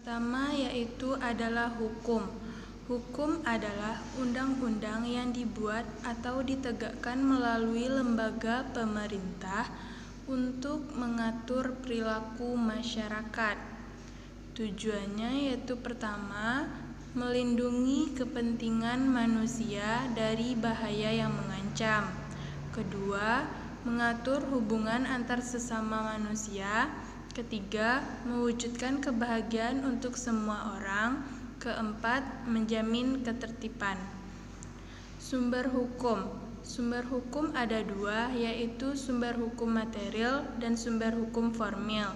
Pertama yaitu adalah hukum. Hukum adalah undang-undang yang dibuat atau ditegakkan melalui lembaga pemerintah untuk mengatur perilaku masyarakat. Tujuannya yaitu pertama, melindungi kepentingan manusia dari bahaya yang mengancam. Kedua, mengatur hubungan antar sesama manusia. Ketiga, mewujudkan kebahagiaan untuk semua orang. Keempat, menjamin ketertiban. Sumber hukum. Sumber hukum ada dua, yaitu sumber hukum material dan sumber hukum formil.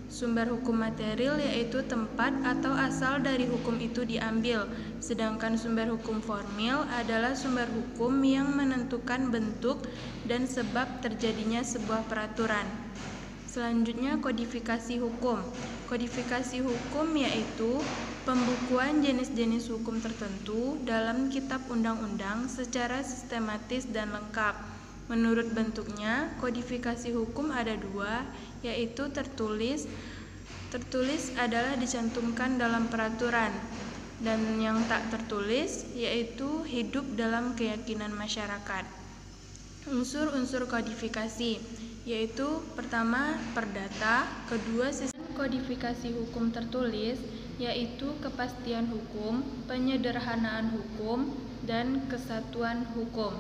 Sumber hukum material yaitu tempat atau asal dari hukum itu diambil, sedangkan sumber hukum formil adalah sumber hukum yang menentukan bentuk dan sebab terjadinya sebuah peraturan. Selanjutnya, kodifikasi hukum. Kodifikasi hukum yaitu pembukuan jenis-jenis hukum tertentu dalam kitab undang-undang secara sistematis dan lengkap. Menurut bentuknya, kodifikasi hukum ada dua, yaitu tertulis. Tertulis adalah dicantumkan dalam peraturan, dan yang tak tertulis yaitu hidup dalam keyakinan masyarakat. Unsur-unsur kodifikasi yaitu pertama perdata, kedua sistem kodifikasi hukum tertulis yaitu kepastian hukum, penyederhanaan hukum, dan kesatuan hukum.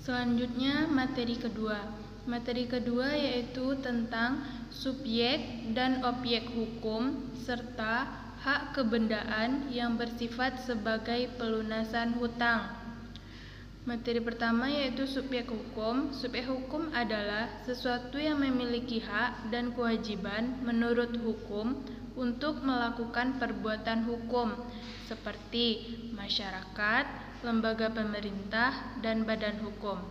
Selanjutnya materi kedua. Materi kedua yaitu tentang subjek dan objek hukum serta hak kebendaan yang bersifat sebagai pelunasan hutang. Materi pertama yaitu subjek hukum. Subjek hukum adalah sesuatu yang memiliki hak dan kewajiban menurut hukum untuk melakukan perbuatan hukum seperti masyarakat, lembaga pemerintah, dan badan hukum.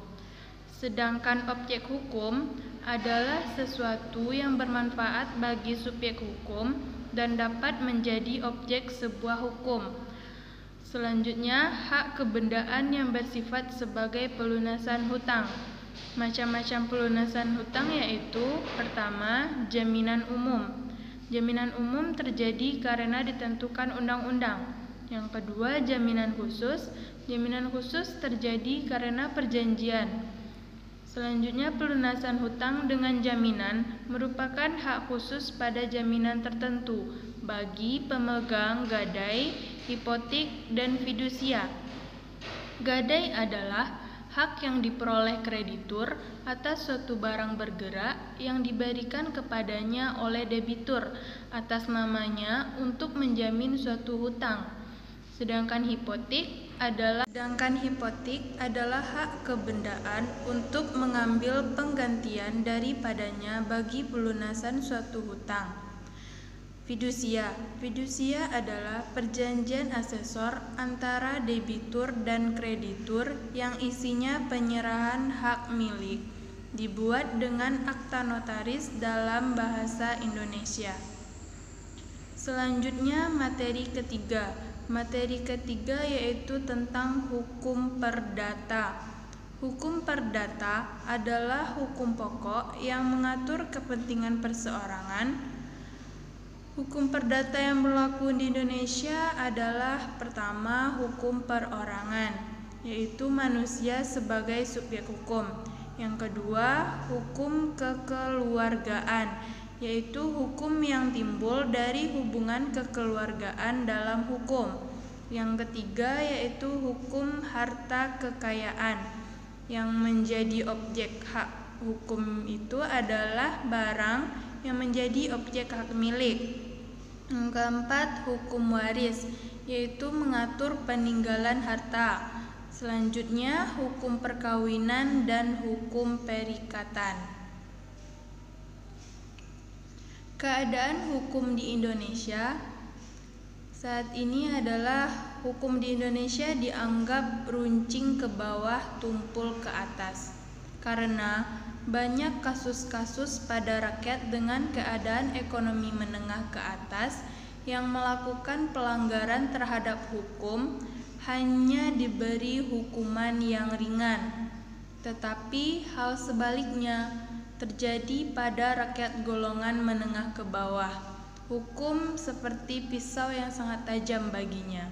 Sedangkan objek hukum adalah sesuatu yang bermanfaat bagi subjek hukum dan dapat menjadi objek sebuah hukum. Selanjutnya, hak kebendaan yang bersifat sebagai pelunasan hutang. Macam-macam pelunasan hutang yaitu pertama, jaminan umum. Jaminan umum terjadi karena ditentukan undang-undang. Yang kedua, jaminan khusus. Jaminan khusus terjadi karena perjanjian. Selanjutnya, pelunasan hutang dengan jaminan merupakan hak khusus pada jaminan tertentu bagi pemegang gadai, hipotek, dan fidusia. Gadai adalah hak yang diperoleh kreditur atas suatu barang bergerak yang diberikan kepadanya oleh debitur atas namanya untuk menjamin suatu hutang. Sedangkan hipotek adalah hak kebendaan untuk mengambil penggantian daripadanya bagi pelunasan suatu hutang. Fidusia adalah perjanjian asesor antara debitur dan kreditur yang isinya penyerahan hak milik, dibuat dengan akta notaris dalam bahasa Indonesia. Selanjutnya materi ketiga. Materi ketiga yaitu tentang hukum perdata. Hukum perdata adalah hukum pokok yang mengatur kepentingan perseorangan. Hukum perdata yang berlaku di Indonesia adalah pertama, hukum perorangan, yaitu manusia sebagai subjek hukum. Yang kedua, hukum kekeluargaan, yaitu hukum yang timbul dari hubungan kekeluargaan dalam hukum. Yang ketiga yaitu hukum harta kekayaan, yang menjadi objek hak hukum itu adalah barang yang menjadi objek hak milik. Yang keempat, hukum waris, yaitu mengatur peninggalan harta. Selanjutnya, hukum perkawinan dan hukum perikatan. Keadaan hukum di Indonesia saat ini adalah hukum di Indonesia dianggap runcing ke bawah, tumpul ke atas, karena banyak kasus-kasus pada rakyat dengan keadaan ekonomi menengah ke atas yang melakukan pelanggaran terhadap hukum hanya diberi hukuman yang ringan. Tetapi hal sebaliknya terjadi pada rakyat golongan menengah ke bawah. Hukum seperti pisau yang sangat tajam baginya.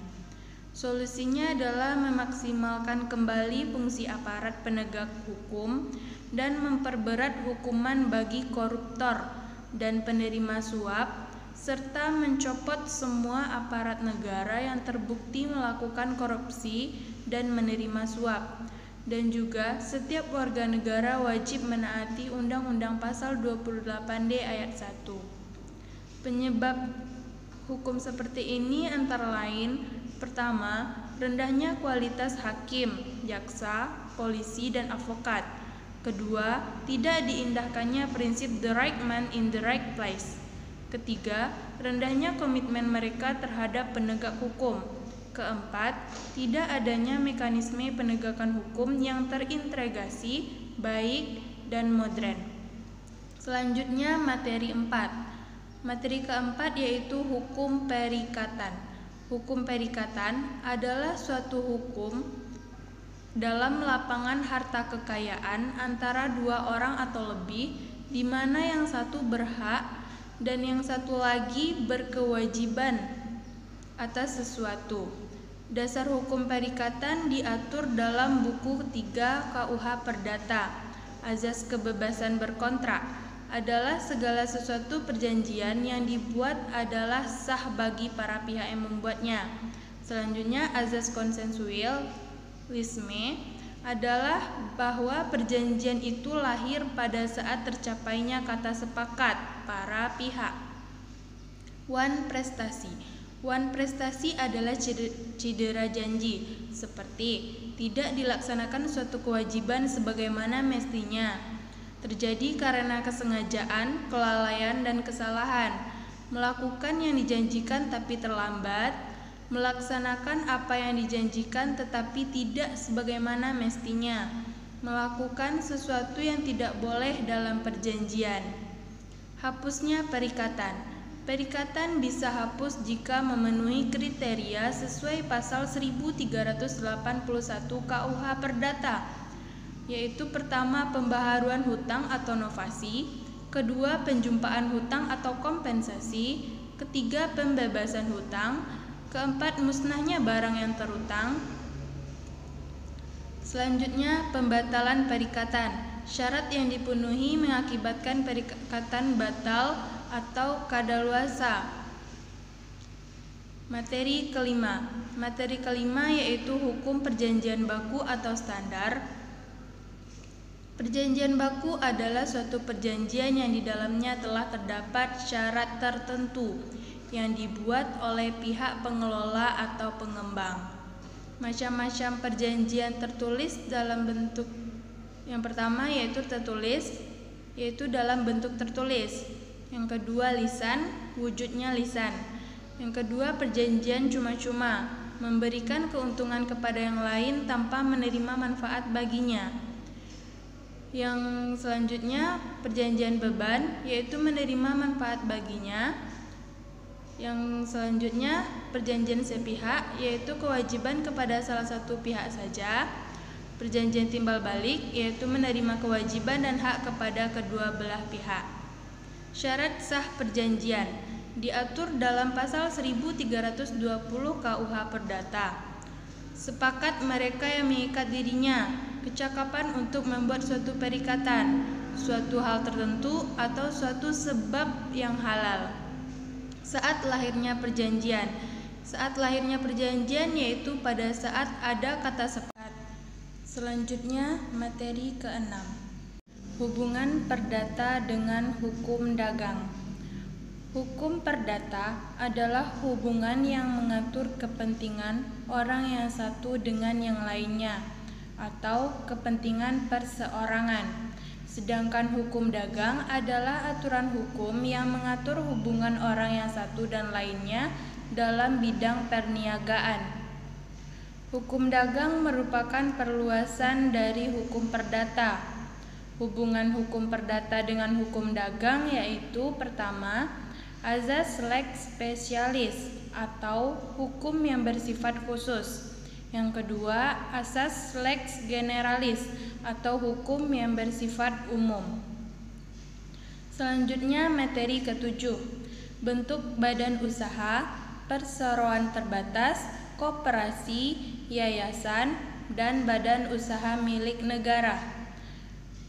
Solusinya adalah memaksimalkan kembali fungsi aparat penegak hukum dan memperberat hukuman bagi koruptor dan penerima suap, serta mencopot semua aparat negara yang terbukti melakukan korupsi dan menerima suap. Dan juga setiap warga negara wajib menaati Undang-Undang Pasal 28D ayat 1. Penyebab hukum seperti ini antara lain: pertama, rendahnya kualitas hakim, jaksa, polisi, dan advokat. Kedua, tidak diindahkannya prinsip the right man in the right place. Ketiga, rendahnya komitmen mereka terhadap penegak hukum. Keempat, tidak adanya mekanisme penegakan hukum yang terintegrasi, baik, dan modern. Selanjutnya, materi 4. Materi keempat yaitu hukum perikatan. Hukum perikatan adalah suatu hukum dalam lapangan harta kekayaan antara dua orang atau lebih, di mana yang satu berhak dan yang satu lagi berkewajiban atas sesuatu. Dasar hukum perikatan diatur dalam buku 3 KUH Perdata. Azas kebebasan berkontrak adalah segala sesuatu perjanjian yang dibuat adalah sah bagi para pihak yang membuatnya. Selanjutnya, azas konsensualisme adalah bahwa perjanjian itu lahir pada saat tercapainya kata sepakat para pihak. Wan prestasi. Wan prestasi adalah cedera janji, seperti tidak dilaksanakan suatu kewajiban sebagaimana mestinya, terjadi karena kesengajaan, kelalaian, dan kesalahan, melakukan yang dijanjikan tapi terlambat, melaksanakan apa yang dijanjikan tetapi tidak sebagaimana mestinya, melakukan sesuatu yang tidak boleh dalam perjanjian. Hapusnya perikatan. Perikatan bisa hapus jika memenuhi kriteria sesuai pasal 1381 KUH Perdata, yaitu pertama, pembaharuan hutang atau novasi, kedua, penjumpaan hutang atau kompensasi, ketiga, pembebasan hutang, keempat, musnahnya barang yang terhutang. Selanjutnya, pembatalan perikatan. Syarat yang dipenuhi mengakibatkan perikatan batal atau kadaluarsa. Materi kelima. Materi kelima yaitu hukum perjanjian baku atau standar. Perjanjian baku adalah suatu perjanjian yang di dalamnya telah terdapat syarat tertentu yang dibuat oleh pihak pengelola atau pengembang. Macam-macam perjanjian tertulis dalam bentuk yang pertama yaitu tertulis, yaitu dalam bentuk tertulis. Yang kedua, lisan, wujudnya lisan. Yang kedua, perjanjian cuma-cuma, memberikan keuntungan kepada yang lain tanpa menerima manfaat baginya. Yang selanjutnya, perjanjian beban, yaitu menerima manfaat baginya. Yang selanjutnya, perjanjian sepihak, yaitu kewajiban kepada salah satu pihak saja. Perjanjian timbal balik, yaitu menerima kewajiban dan hak kepada kedua belah pihak. Syarat sah perjanjian diatur dalam pasal 1320 KUH Perdata. Sepakat mereka yang mengikat dirinya, kecakapan untuk membuat suatu perikatan, suatu hal tertentu atau suatu sebab yang halal. Saat lahirnya perjanjian. Saat lahirnya perjanjian yaitu pada saat ada kata sepakat. Selanjutnya, materi ke-6. Hubungan perdata dengan hukum dagang. Hukum perdata adalah hubungan yang mengatur kepentingan orang yang satu dengan yang lainnya atau kepentingan perseorangan. Sedangkan hukum dagang adalah aturan hukum yang mengatur hubungan orang yang satu dan lainnya dalam bidang perniagaan. Hukum dagang merupakan perluasan dari hukum perdata. Hubungan hukum perdata dengan hukum dagang yaitu pertama, azas lex specialis atau hukum yang bersifat khusus. Yang kedua, asas lex generalis atau hukum yang bersifat umum. Selanjutnya, materi ke-7. bentuk badan usaha, perseroan terbatas, koperasi, yayasan, dan badan usaha milik negara.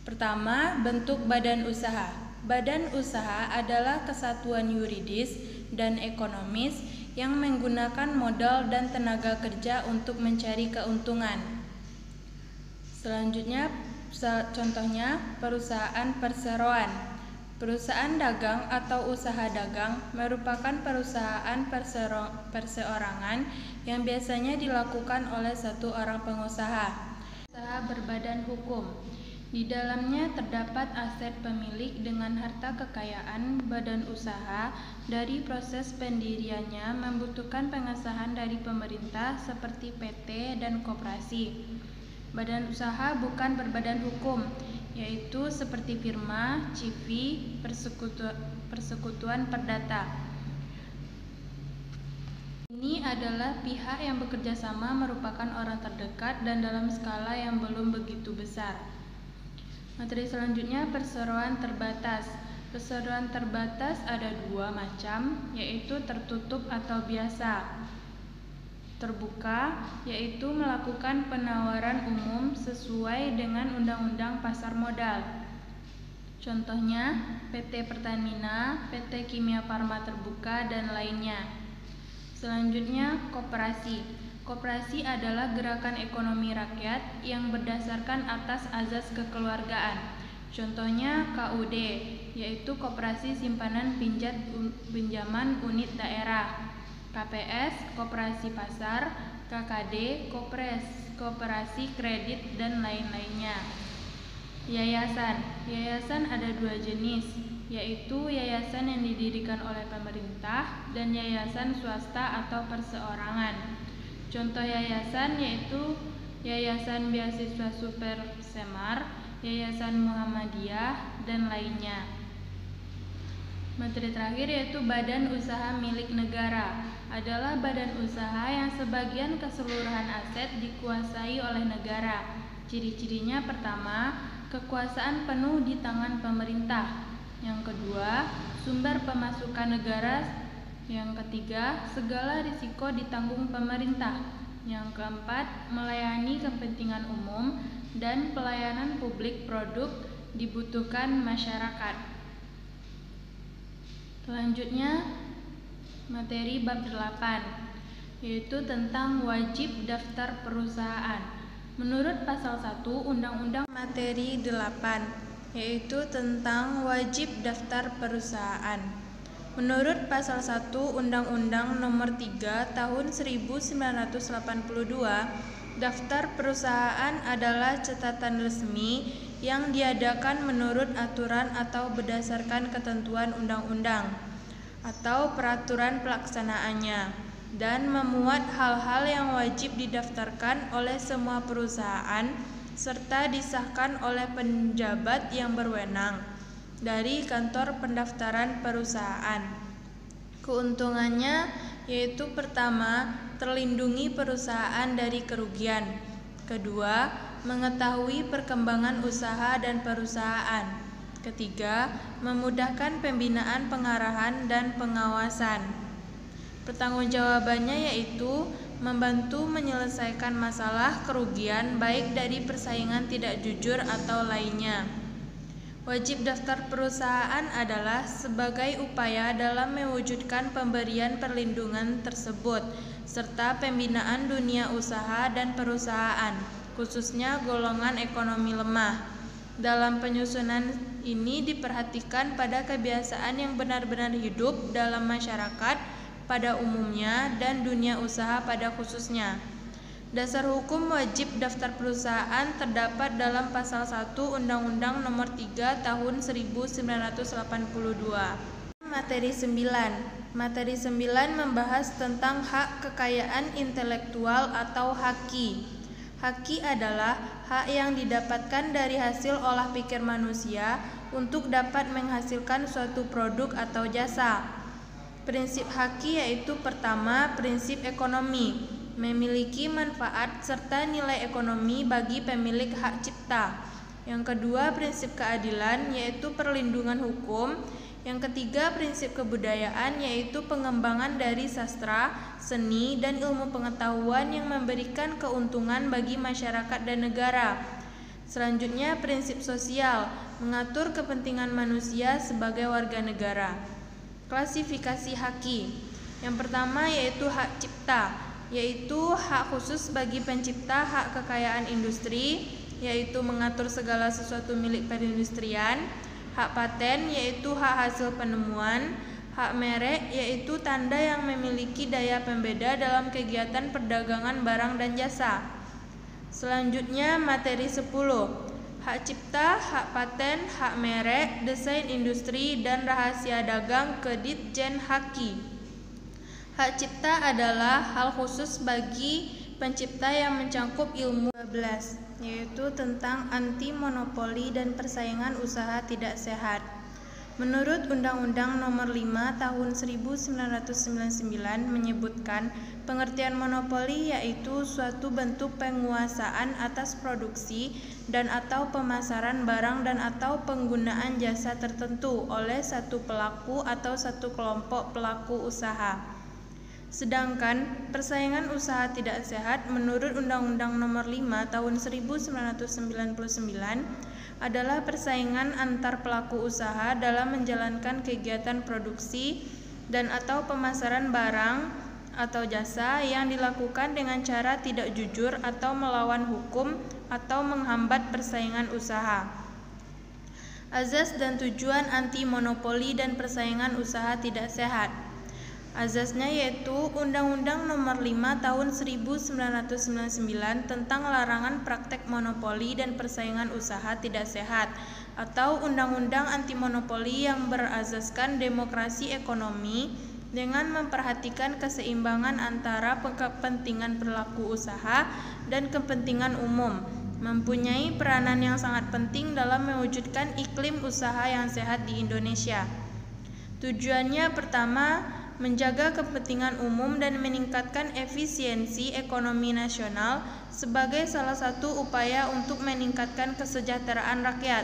Pertama, bentuk badan usaha. Badan usaha adalah kesatuan yuridis dan ekonomis yang menggunakan modal dan tenaga kerja untuk mencari keuntungan. Selanjutnya, contohnya perusahaan perseroan. Perusahaan dagang atau usaha dagang merupakan perusahaan perseorangan yang biasanya dilakukan oleh satu orang pengusaha. Usaha berbadan hukum. Di dalamnya terdapat aset pemilik dengan harta kekayaan. Badan usaha dari proses pendiriannya membutuhkan pengesahan dari pemerintah seperti PT dan koperasi. Badan usaha bukan berbadan hukum, yaitu seperti firma, CV, persekutuan perdata. Ini adalah pihak yang bekerja sama merupakan orang terdekat dan dalam skala yang belum begitu besar. Materi selanjutnya perseroan terbatas. Perseroan terbatas ada dua macam, yaitu tertutup atau biasa. Terbuka, yaitu melakukan penawaran umum sesuai dengan Undang-Undang Pasar Modal. Contohnya PT Pertamina, PT Kimia Farma Terbuka, dan lainnya. Selanjutnya koperasi. Koperasi adalah gerakan ekonomi rakyat yang berdasarkan atas azas kekeluargaan. Contohnya KUD, yaitu Koperasi Simpanan Pinjaman Unit Daerah. KPS, Koperasi Pasar. KKD, Koperasi Kredit, dan lain-lainnya. Yayasan. Yayasan ada dua jenis, yaitu yayasan yang didirikan oleh pemerintah dan yayasan swasta atau perseorangan. Contoh yayasan yaitu Yayasan Beasiswa Super Semar, Yayasan Muhammadiyah, dan lainnya. Materi terakhir yaitu badan usaha milik negara. Adalah badan usaha yang sebagian keseluruhan aset dikuasai oleh negara. Ciri-cirinya pertama, kekuasaan penuh di tangan pemerintah. Yang kedua, sumber pemasukan negara. Yang ketiga, segala risiko ditanggung pemerintah. Yang keempat, melayani kepentingan umum dan pelayanan publik produk dibutuhkan masyarakat. Selanjutnya, materi bab 8, yaitu tentang wajib daftar perusahaan. Menurut pasal 1 Undang-Undang materi 8, yaitu tentang wajib daftar perusahaan. Menurut pasal 1 Undang-Undang Nomor 3 Tahun 1982, daftar perusahaan adalah catatan resmi yang diadakan menurut aturan atau berdasarkan ketentuan undang-undang atau peraturan pelaksanaannya, dan memuat hal-hal yang wajib didaftarkan oleh semua perusahaan serta disahkan oleh penjabat yang berwenang dari kantor pendaftaran perusahaan. Keuntungannya yaitu pertama, terlindungi perusahaan dari kerugian. Kedua, mengetahui perkembangan usaha dan perusahaan. Ketiga, memudahkan pembinaan, pengarahan, dan pengawasan. Pertanggungjawabannya yaitu membantu menyelesaikan masalah kerugian baik dari persaingan tidak jujur atau lainnya. Wajib daftar perusahaan adalah sebagai upaya dalam mewujudkan pemberian perlindungan tersebut serta pembinaan dunia usaha dan perusahaan, khususnya golongan ekonomi lemah. Dalam penyusunan ini diperhatikan pada kebiasaan yang benar-benar hidup dalam masyarakat pada umumnya dan dunia usaha pada khususnya. Dasar hukum wajib daftar perusahaan terdapat dalam pasal 1 Undang-Undang Nomor 3 Tahun 1982. Materi 9. Materi 9 membahas tentang hak kekayaan intelektual atau haki. Haki adalah hak yang didapatkan dari hasil olah pikir manusia untuk dapat menghasilkan suatu produk atau jasa. Prinsip haki yaitu pertama, prinsip ekonomi, memiliki manfaat serta nilai ekonomi bagi pemilik hak cipta. Yang kedua, prinsip keadilan, yaitu perlindungan hukum Yang ketiga, prinsip kebudayaan, yaitu pengembangan dari sastra, seni, dan ilmu pengetahuan yang memberikan keuntungan bagi masyarakat dan negara. Selanjutnya, prinsip sosial, mengatur kepentingan manusia sebagai warga negara. Klasifikasi haki. Yang pertama yaitu hak cipta, yaitu hak khusus bagi pencipta hak kekayaan industri, yaitu mengatur segala sesuatu milik perindustrian. Hak paten, yaitu hak hasil penemuan. Hak merek, yaitu tanda yang memiliki daya pembeda dalam kegiatan perdagangan barang dan jasa. Selanjutnya materi 10. Hak cipta, hak paten, hak merek, desain industri, dan rahasia dagang ke Ditjen Haki. Hak cipta adalah hal khusus bagi pencipta yang mencakup ilmu 12, yaitu tentang anti monopoli dan persaingan usaha tidak sehat. Menurut Undang-Undang Nomor 5 Tahun 1999 menyebutkan pengertian monopoli yaitu suatu bentuk penguasaan atas produksi dan atau pemasaran barang dan atau penggunaan jasa tertentu oleh satu pelaku atau satu kelompok pelaku usaha. Sedangkan persaingan usaha tidak sehat menurut Undang-Undang Nomor 5 Tahun 1999 adalah persaingan antar pelaku usaha dalam menjalankan kegiatan produksi dan atau pemasaran barang atau jasa yang dilakukan dengan cara tidak jujur atau melawan hukum atau menghambat persaingan usaha. Azas dan tujuan anti monopoli dan persaingan usaha tidak sehat. Azasnya yaitu Undang-Undang Nomor 5 Tahun 1999 tentang larangan praktek monopoli dan persaingan usaha tidak sehat atau Undang-Undang Anti Monopoli yang berazaskan demokrasi ekonomi dengan memperhatikan keseimbangan antara kepentingan pelaku usaha dan kepentingan umum, mempunyai peranan yang sangat penting dalam mewujudkan iklim usaha yang sehat di Indonesia. Tujuannya pertama, menjaga kepentingan umum dan meningkatkan efisiensi ekonomi nasional sebagai salah satu upaya untuk meningkatkan kesejahteraan rakyat.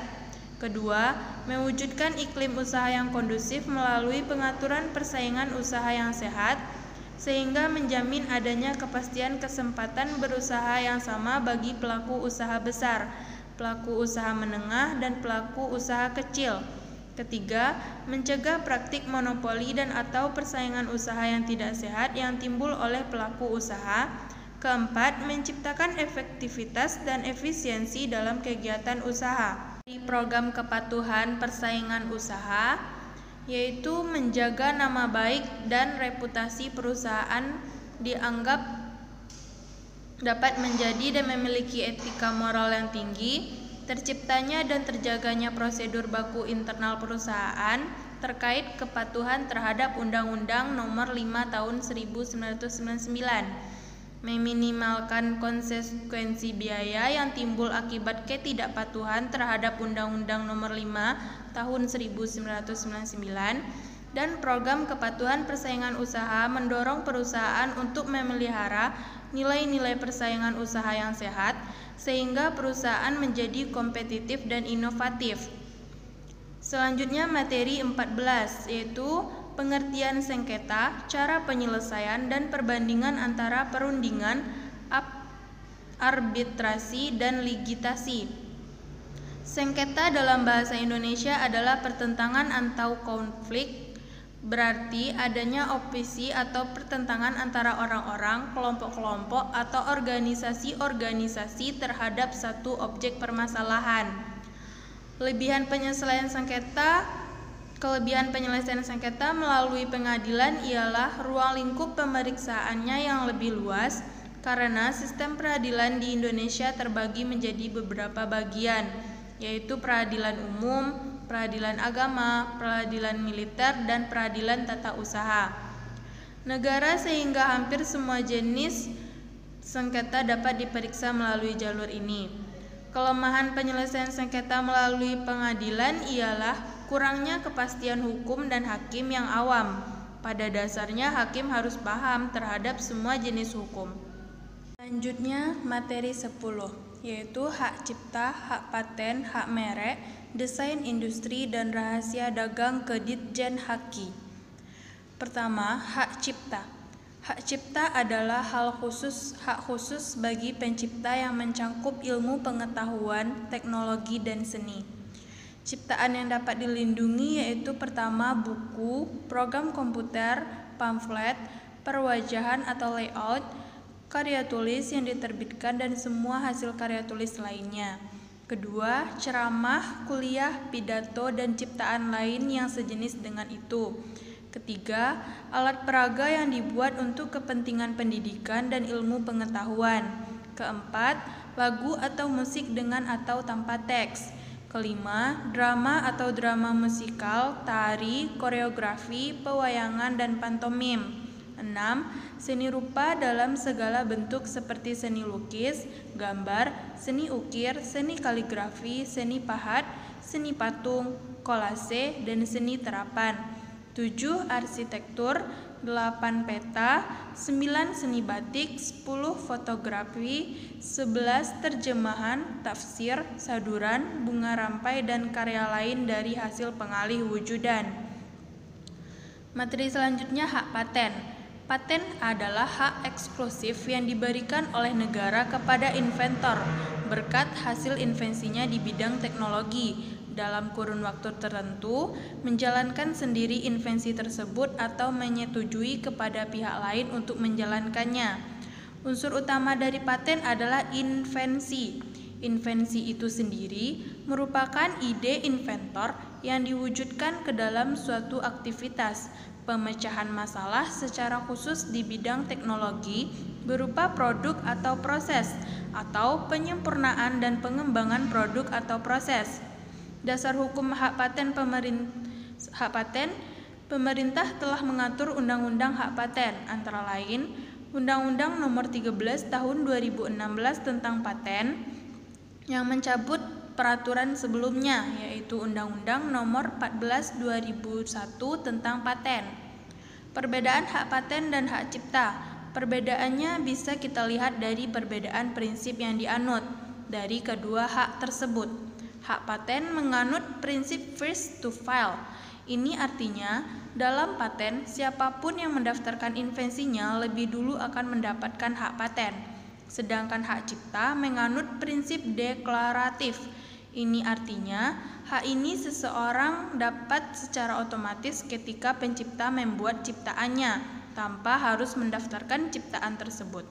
Kedua, mewujudkan iklim usaha yang kondusif melalui pengaturan persaingan usaha yang sehat, sehingga menjamin adanya kepastian kesempatan berusaha yang sama bagi pelaku usaha besar, pelaku usaha menengah, dan pelaku usaha kecil. Ketiga, mencegah praktik monopoli dan atau persaingan usaha yang tidak sehat yang timbul oleh pelaku usaha. Keempat, menciptakan efektivitas dan efisiensi dalam kegiatan usaha. Program kepatuhan persaingan usaha yaitu menjaga nama baik dan reputasi perusahaan dianggap dapat menjadi dan memiliki etika moral yang tinggi. Terciptanya dan terjaganya prosedur baku internal perusahaan terkait kepatuhan terhadap Undang-Undang Nomor 5 Tahun 1999, meminimalkan konsekuensi biaya yang timbul akibat ketidakpatuhan terhadap Undang-Undang Nomor 5 Tahun 1999, dan program kepatuhan persaingan usaha mendorong perusahaan untuk memelihara nilai-nilai persaingan usaha yang sehat sehingga perusahaan menjadi kompetitif dan inovatif. Selanjutnya materi 14 yaitu pengertian sengketa, cara penyelesaian dan perbandingan antara perundingan, arbitrasi dan litigasi. Sengketa dalam bahasa Indonesia adalah pertentangan atau konflik, berarti adanya opisi atau pertentangan antara orang-orang, kelompok-kelompok atau organisasi-organisasi terhadap satu objek permasalahan. Kelebihan penyelesaian sengketa melalui pengadilan ialah ruang lingkup pemeriksaannya yang lebih luas karena sistem peradilan di Indonesia terbagi menjadi beberapa bagian, yaitu peradilan umum, peradilan agama, peradilan militer, dan peradilan tata usaha negara, sehingga hampir semua jenis sengketa dapat diperiksa melalui jalur ini. Kelemahan penyelesaian sengketa melalui pengadilan ialah kurangnya kepastian hukum dan hakim yang awam. Pada dasarnya hakim harus paham terhadap semua jenis hukum. Selanjutnya materi 10 yaitu hak cipta, hak paten, hak merek, desain industri, dan rahasia dagang ke Ditjen Haki. Pertama, hak cipta. Hak cipta adalah hak khusus bagi pencipta yang mencangkup ilmu pengetahuan, teknologi, dan seni. Ciptaan yang dapat dilindungi yaitu pertama buku, program komputer, pamflet, perwajahan atau layout, karya tulis yang diterbitkan dan semua hasil karya tulis lainnya. Kedua, ceramah, kuliah, pidato, dan ciptaan lain yang sejenis dengan itu. Ketiga, alat peraga yang dibuat untuk kepentingan pendidikan dan ilmu pengetahuan. Keempat, lagu atau musik dengan atau tanpa teks. Kelima, drama atau drama musikal, tari, koreografi, pewayangan, dan pantomim. 6. Seni rupa dalam segala bentuk seperti seni lukis, gambar, seni ukir, seni kaligrafi, seni pahat, seni patung, kolase, dan seni terapan. 7. Arsitektur, 8. Peta, 9. Seni batik, 10. Fotografi, 11. Terjemahan, tafsir, saduran, bunga rampai, dan karya lain dari hasil pengalih wujudan. Materi selanjutnya hak paten. Paten adalah hak eksklusif yang diberikan oleh negara kepada inventor berkat hasil invensinya di bidang teknologi dalam kurun waktu tertentu, menjalankan sendiri invensi tersebut atau menyetujui kepada pihak lain untuk menjalankannya. Unsur utama dari paten adalah invensi. Invensi itu sendiri merupakan ide inventor yang diwujudkan ke dalam suatu aktivitas, pemecahan masalah secara khusus di bidang teknologi berupa produk atau proses, atau penyempurnaan dan pengembangan produk atau proses. Dasar hukum hak paten pemerintah telah mengatur undang-undang hak paten, antara lain Undang-Undang Nomor 13 Tahun 2016 tentang paten yang mencabut peraturan sebelumnya, yaitu Undang-Undang Nomor 14 2001 tentang paten. Perbedaan hak paten dan hak cipta. Perbedaannya bisa kita lihat dari perbedaan prinsip yang dianut dari kedua hak tersebut. Hak paten menganut prinsip first to file. Ini artinya, dalam paten, siapapun yang mendaftarkan invensinya lebih dulu akan mendapatkan hak paten. Sedangkan hak cipta menganut prinsip deklaratif. Ini artinya, hak ini seseorang dapat secara otomatis ketika pencipta membuat ciptaannya, tanpa harus mendaftarkan ciptaan tersebut.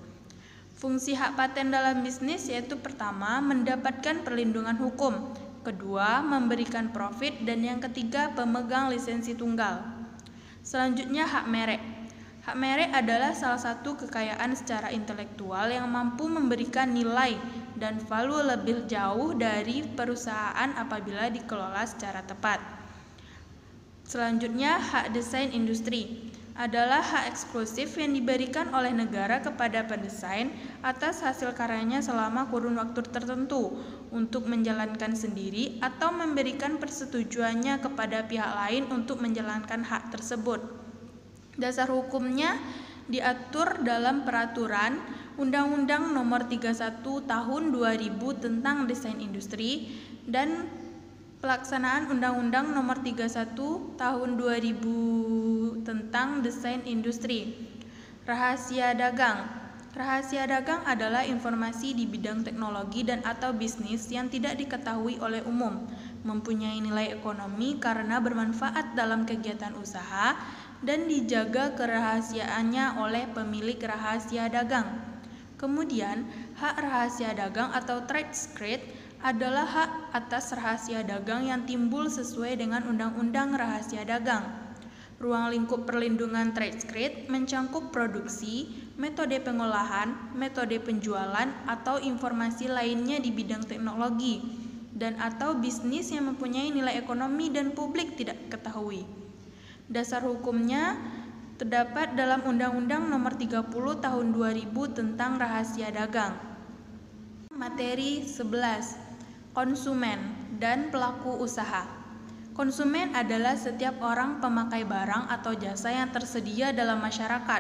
Fungsi hak paten dalam bisnis yaitu pertama, mendapatkan perlindungan hukum, kedua, memberikan profit, dan yang ketiga, pemegang lisensi tunggal. Selanjutnya hak merek. Hak merek adalah salah satu kekayaan secara intelektual yang mampu memberikan nilai dan value lebih jauh dari perusahaan apabila dikelola secara tepat. Selanjutnya hak desain industri adalah hak eksklusif yang diberikan oleh negara kepada pendesain atas hasil karyanya selama kurun waktu tertentu untuk menjalankan sendiri atau memberikan persetujuannya kepada pihak lain untuk menjalankan hak tersebut. Dasar hukumnya diatur dalam peraturan Undang-Undang Nomor 31 Tahun 2000 tentang Desain Industri dan pelaksanaan Undang-Undang Nomor 31 Tahun 2000 tentang Desain Industri. Rahasia dagang. Rahasia dagang adalah informasi di bidang teknologi dan atau bisnis yang tidak diketahui oleh umum, mempunyai nilai ekonomi karena bermanfaat dalam kegiatan usaha dan dijaga kerahasiaannya oleh pemilik rahasia dagang. Kemudian, hak rahasia dagang atau trade secret adalah hak atas rahasia dagang yang timbul sesuai dengan Undang-Undang Rahasia Dagang. Ruang lingkup perlindungan trade secret mencangkup produksi, metode pengolahan, metode penjualan, atau informasi lainnya di bidang teknologi, dan atau bisnis yang mempunyai nilai ekonomi dan publik tidak ketahui. Dasar hukumnya terdapat dalam Undang-Undang Nomor 30 Tahun 2000 tentang Rahasia Dagang. Materi 11. Konsumen dan pelaku usaha. Konsumen adalah setiap orang pemakai barang atau jasa yang tersedia dalam masyarakat.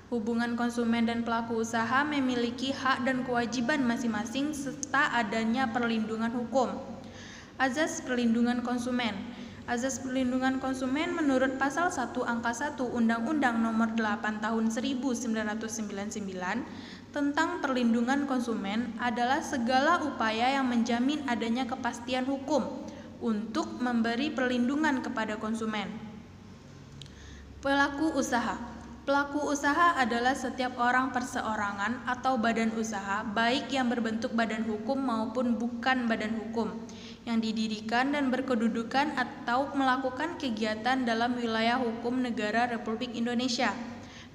Hubungan konsumen dan pelaku usaha memiliki hak dan kewajiban masing-masing serta adanya perlindungan hukum. Azas perlindungan konsumen. Azas perlindungan konsumen menurut pasal 1 angka 1 Undang-Undang Nomor 8 Tahun 1999 tentang perlindungan konsumen adalah segala upaya yang menjamin adanya kepastian hukum untuk memberi perlindungan kepada konsumen. Pelaku usaha. Pelaku usaha adalah setiap orang perseorangan atau badan usaha, baik yang berbentuk badan hukum maupun bukan badan hukum, yang didirikan dan berkedudukan atau melakukan kegiatan dalam wilayah hukum negara Republik Indonesia,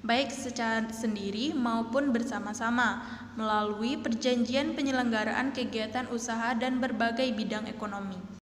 baik secara sendiri maupun bersama-sama, melalui perjanjian penyelenggaraan kegiatan usaha dan berbagai bidang ekonomi.